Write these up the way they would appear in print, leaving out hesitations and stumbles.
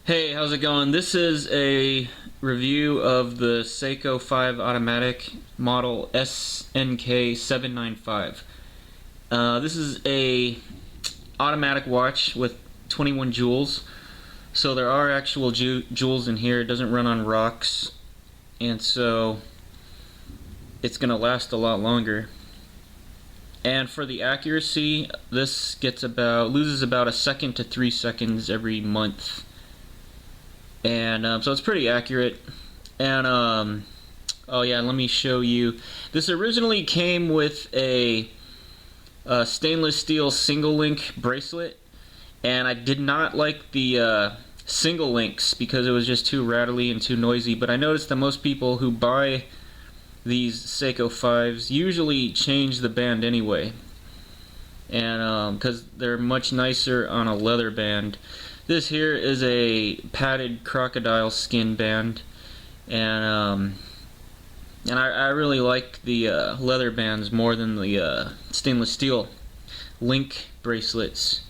Hey, how's it going? This is a review of the Seiko 5 automatic model SNK795. This is a automatic watch with 21 joules. So there are actual joules in here. It doesn't run on rocks, and so it's gonna last a lot longer. And for the accuracy, this loses about a second to 3 seconds every month. And so it's pretty accurate. And oh yeah, let me show you. This originally came with a stainless steel single link bracelet, and I did not like the single links because it was just too rattly and too noisy. But I noticed that most people who buy these Seiko 5s usually change the band anyway, and because they're much nicer on a leather band. This here is a padded crocodile skin band, and I really like the leather bands more than the stainless steel link bracelets.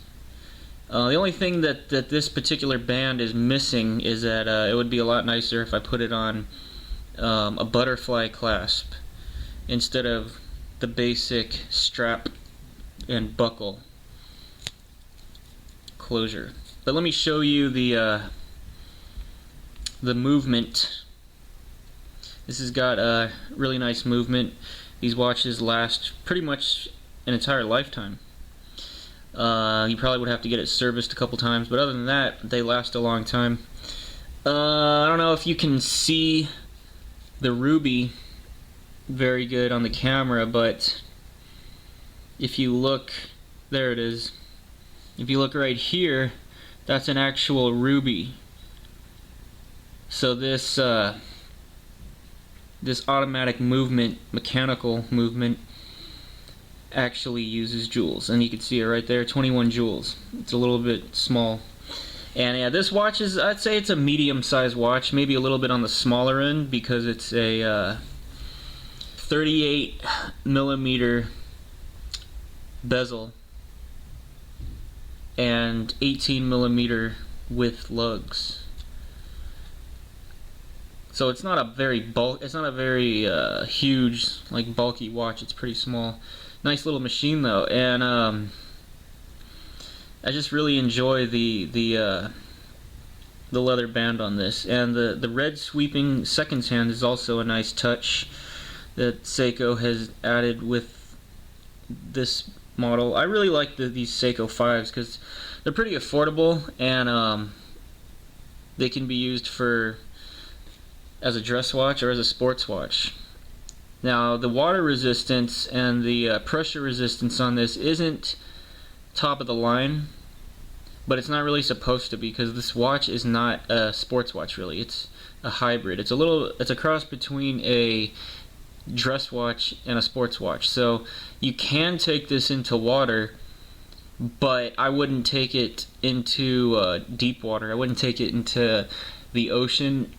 The only thing that this particular band is missing is that it would be a lot nicer if I put it on a butterfly clasp instead of the basic strap and buckle closure. But let me show you the movement. This has got a really nice movement. These watches last pretty much an entire lifetime. You probably would have to get it serviced a couple times, but other than that, they last a long time. I don't know if you can see the ruby very good on the camera, but if you look, there it is. If you look right here, that's an actual ruby. So this this automatic movement, mechanical movement, actually uses joules, and you can see it right there, 21 joules. It's a little bit small. And yeah, this watch is, I'd say it's a medium-sized watch, maybe a little bit on the smaller end because it's a 38 millimeter bezel and 18 millimeter width lugs. So it's not a very huge, like, bulky watch. It's pretty small. Nice little machine though, and I just really enjoy the leather band on this, and the red sweeping seconds hand is also a nice touch that Seiko has added with this model. I really like these Seiko 5s because they're pretty affordable, and they can be used as a dress watch or as a sports watch. Now, the water resistance and the pressure resistance on this isn't top of the line, but it's not really supposed to be because this watch is not a sports watch really. It's a hybrid. It's a cross between a dress watch and a sports watch. So you can take this into water, but I wouldn't take it into deep water. I wouldn't take it into the ocean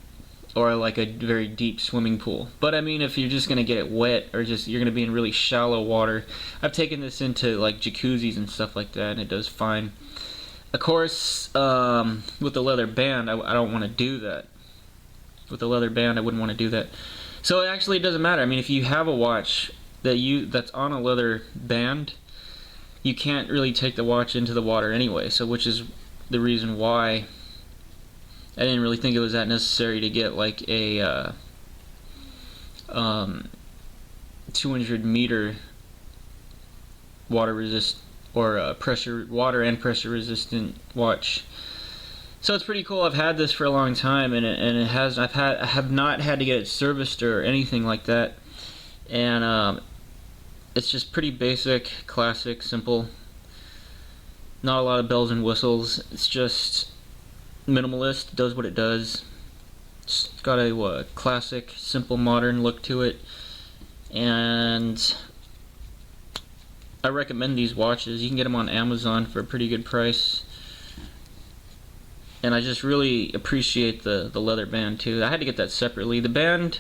or like a very deep swimming pool. But I mean, if you're just gonna get it wet, or you're gonna be in really shallow water, I've taken this into like jacuzzis and stuff like that, and it does fine. Of course, with the leather band, I don't want to do that. With the leather band, I wouldn't want to do that. So actually, it doesn't matter. I mean, if you have a watch that's on a leather band, you can't really take the watch into the water anyway. So, which is the reason why I didn't really think it was that necessary to get like a 200 meter water water and pressure resistant watch. So it's pretty cool. I've had this for a long time, and I have not had to get it serviced or anything like that, and it's just pretty basic, classic, simple. Not a lot of bells and whistles. It's just minimalist. Does what it does. It's got a classic, simple, modern look to it, and I recommend these watches. You can get them on Amazon for a pretty good price. And I just really appreciate the leather band too. I had to get that separately. The band,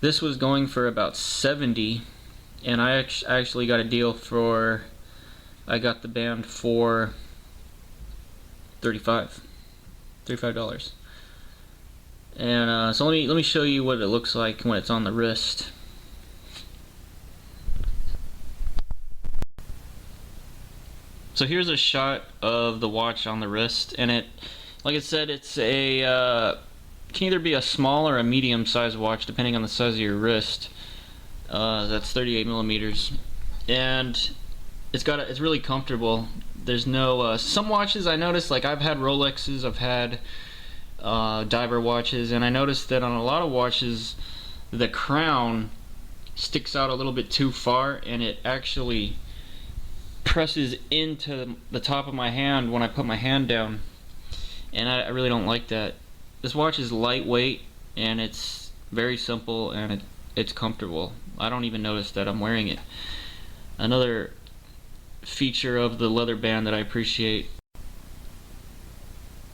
this was going for about 70, and I actually got a deal I got the band for 35. $35. And so let me show you what it looks like when it's on the wrist. So here's a shot of the watch on the wrist, and it, like I said, it's a can either be a small or a medium-sized watch depending on the size of your wrist. That's 38 millimeters, and it's really comfortable. There's no some watches I noticed, like I've had Rolexes, I've had diver watches, and I noticed that on a lot of watches the crown sticks out a little bit too far, and it actually presses into the top of my hand when I put my hand down, and I really don't like that. This watch is lightweight, and it's very simple, and it's comfortable. I don't even notice that I'm wearing it. Another feature of the leather band that I appreciate.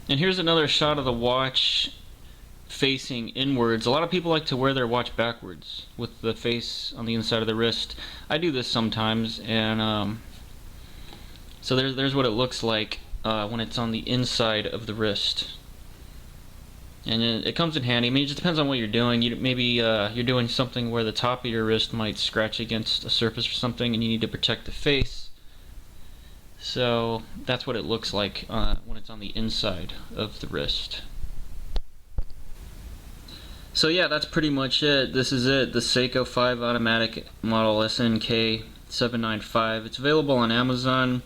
And here's another shot of the watch facing inwards. A lot of people like to wear their watch backwards with the face on the inside of the wrist. I do this sometimes, and so there's what it looks like when it's on the inside of the wrist. And it comes in handy. I mean, it just depends on what you're doing. Maybe you're doing something where the top of your wrist might scratch against a surface or something, and you need to protect the face. So that's what it looks like when it's on the inside of the wrist. So yeah, that's pretty much it. This is it, the Seiko 5 automatic model SNK 795. It's available on Amazon,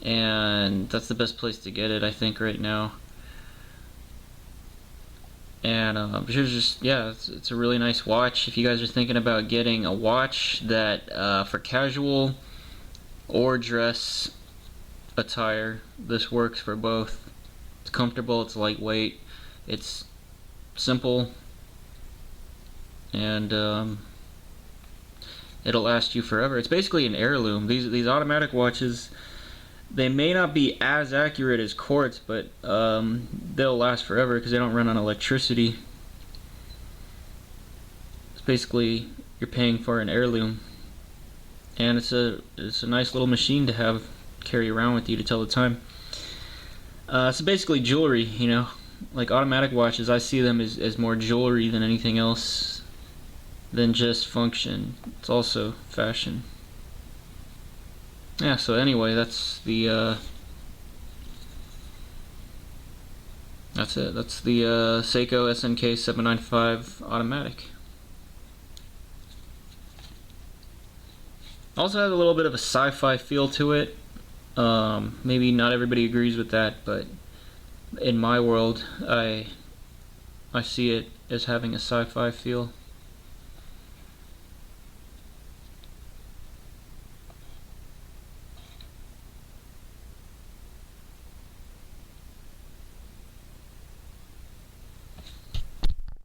and that's the best place to get it, I think, right now. And here's just, yeah, it's a really nice watch. If you guys are thinking about getting a watch that for casual or dress attire, this works for both. It's comfortable, it's lightweight, it's simple, and it'll last you forever. It's basically an heirloom. These automatic watches, they may not be as accurate as quartz, but they'll last forever because they don't run on electricity. It's basically, you're paying for an heirloom, and it's a nice little machine to have carry around with you to tell the time. It's basically jewelry, you know, like automatic watches. I see them as more jewelry than anything else, than just function. It's also fashion. Yeah, so anyway, that's the that's it. That's the Seiko SNK 795 automatic. Also has a little bit of a sci-fi feel to it. Maybe not everybody agrees with that, but in my world, I see it as having a sci-fi feel.